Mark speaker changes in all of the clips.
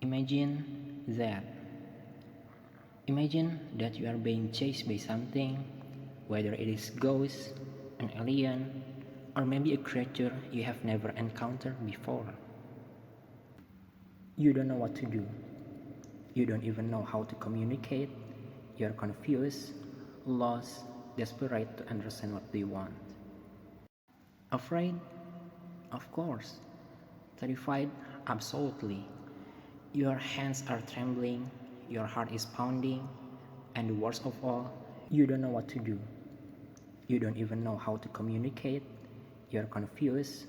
Speaker 1: Imagine that. Imagine that you are being chased by something, whether it is ghost, an alien, or maybe a creature you have never encountered before. You don't know what to do. You don't even know how to communicate. You're confused, lost, desperate to understand what they want. Afraid? Of course. Terrified? Absolutely. Your hands are trembling, your heart is pounding, and the worst of all, you don't know what to do. You don't even know how to communicate. You're confused,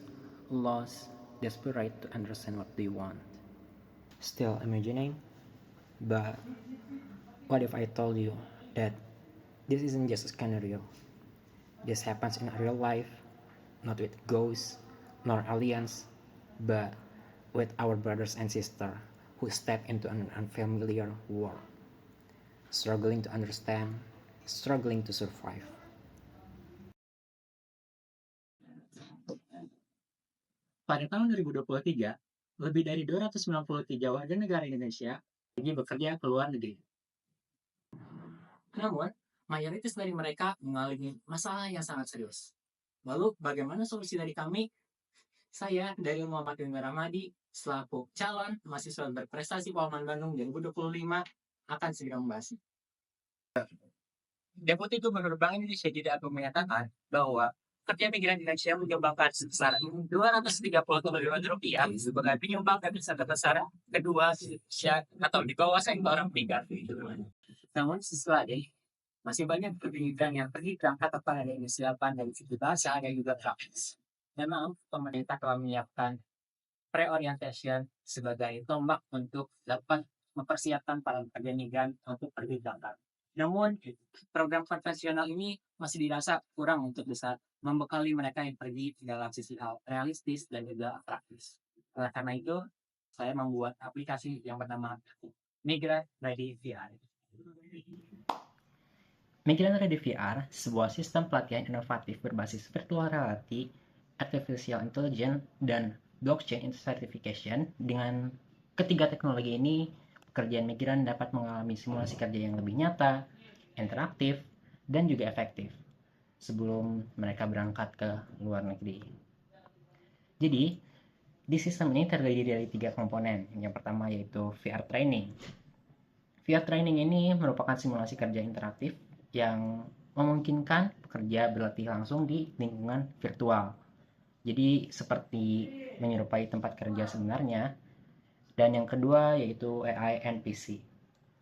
Speaker 1: lost, desperate to understand what they want. Still imagining? But what if I told you that this isn't just a scenario? This happens in real life, not with ghosts nor aliens, but with our brothers and sisters who step into an unfamiliar world, struggling to understand, struggling to survive.
Speaker 2: Pada tahun 2023, lebih dari 293 warga negara Indonesia pergi bekerja ke luar negeri. Namun, mayoritas dari mereka mengalami masalah yang sangat serius. Lalu, bagaimana solusi dari kami? Saya dari Muhammad Ilmi Ramadi, selaku calon mahasiswa berprestasi Polman Bandung 2025, akan segera membahas. Deputi Gubernur Bank Indonesia Jude Agung menyatakan bahwa kerja migran Indonesia menyumbangkan sebesar Rp230 triliun sebagai penyumbang devisa terbesar kedua Indonesia atau di bawah sektor migas. Namun sesuai masih banyak migran yang pergi berangkat tanpa adanya kesiapan dari segi bahasa dan juga praktis. Memang pemerintah telah menyiapkan pre-orientation sebagai tombak untuk dapat mempersiapkan para pekerja migran untuk pergi berangkat. Namun, program konvensional ini masih dirasa kurang untuk bisa membekali mereka yang pergi dalam sisi hal realistis dan juga praktis. Oleh karena itu, saya membuat aplikasi yang bernama Migran Ready VR.
Speaker 1: Migran Ready VR, sebuah sistem pelatihan inovatif berbasis virtual reality, artificial intelligence, dan blockchain certification. Dengan ketiga teknologi ini, pekerjaan migran dapat mengalami simulasi kerja yang lebih nyata, interaktif, dan juga efektif sebelum mereka berangkat ke luar negeri. Jadi, di sistem ini terdiri dari 3 komponen. Yang pertama yaitu VR training. VR training ini merupakan simulasi kerja interaktif yang memungkinkan pekerja berlatih langsung di lingkungan virtual. Jadi seperti menyerupai tempat kerja sebenarnya. Dan yang kedua yaitu AI NPC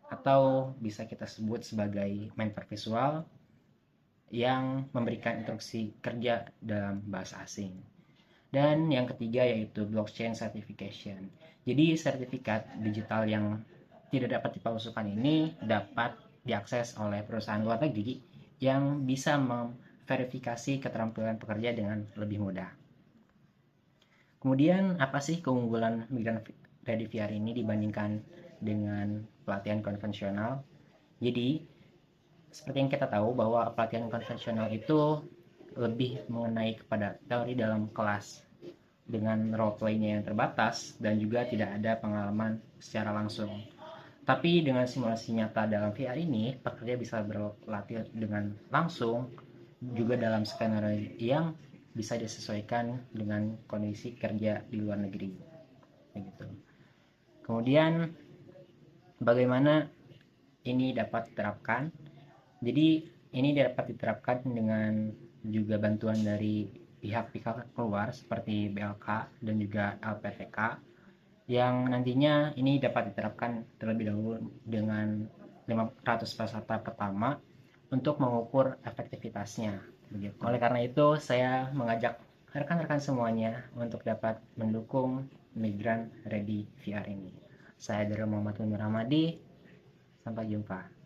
Speaker 1: atau bisa kita sebut sebagai mentor visual yang memberikan instruksi kerja dalam bahasa asing. Dan yang ketiga yaitu blockchain certification. Jadi sertifikat digital yang tidak dapat dipalsukan ini dapat diakses oleh perusahaan luar negeri yang bisa memverifikasi keterampilan pekerja dengan lebih mudah. Kemudian apa sih keunggulan Migran Ready VR ini dibandingkan dengan pelatihan konvensional? Jadi seperti yang kita tahu bahwa pelatihan konvensional itu lebih mengenai kepada teori dalam kelas dengan role play-nya yang terbatas dan juga tidak ada pengalaman secara langsung. Tapi dengan simulasi nyata dalam VR ini, pekerja bisa berlatih dengan langsung juga dalam skenario yang bisa disesuaikan dengan kondisi kerja di luar negeri. Begitu. Kemudian bagaimana ini dapat diterapkan? Jadi ini dapat diterapkan dengan juga bantuan dari pihak-pihak luar seperti BLK dan juga LPTK yang nantinya ini dapat diterapkan terlebih dahulu dengan 500 peserta pertama untuk mengukur efektivitasnya. Begitu. Oleh karena itu, saya mengajak rekan-rekan semuanya untuk dapat mendukung Migran Ready VR ini. Saya dari Muhammad Ilmi Ramadi. Sampai jumpa.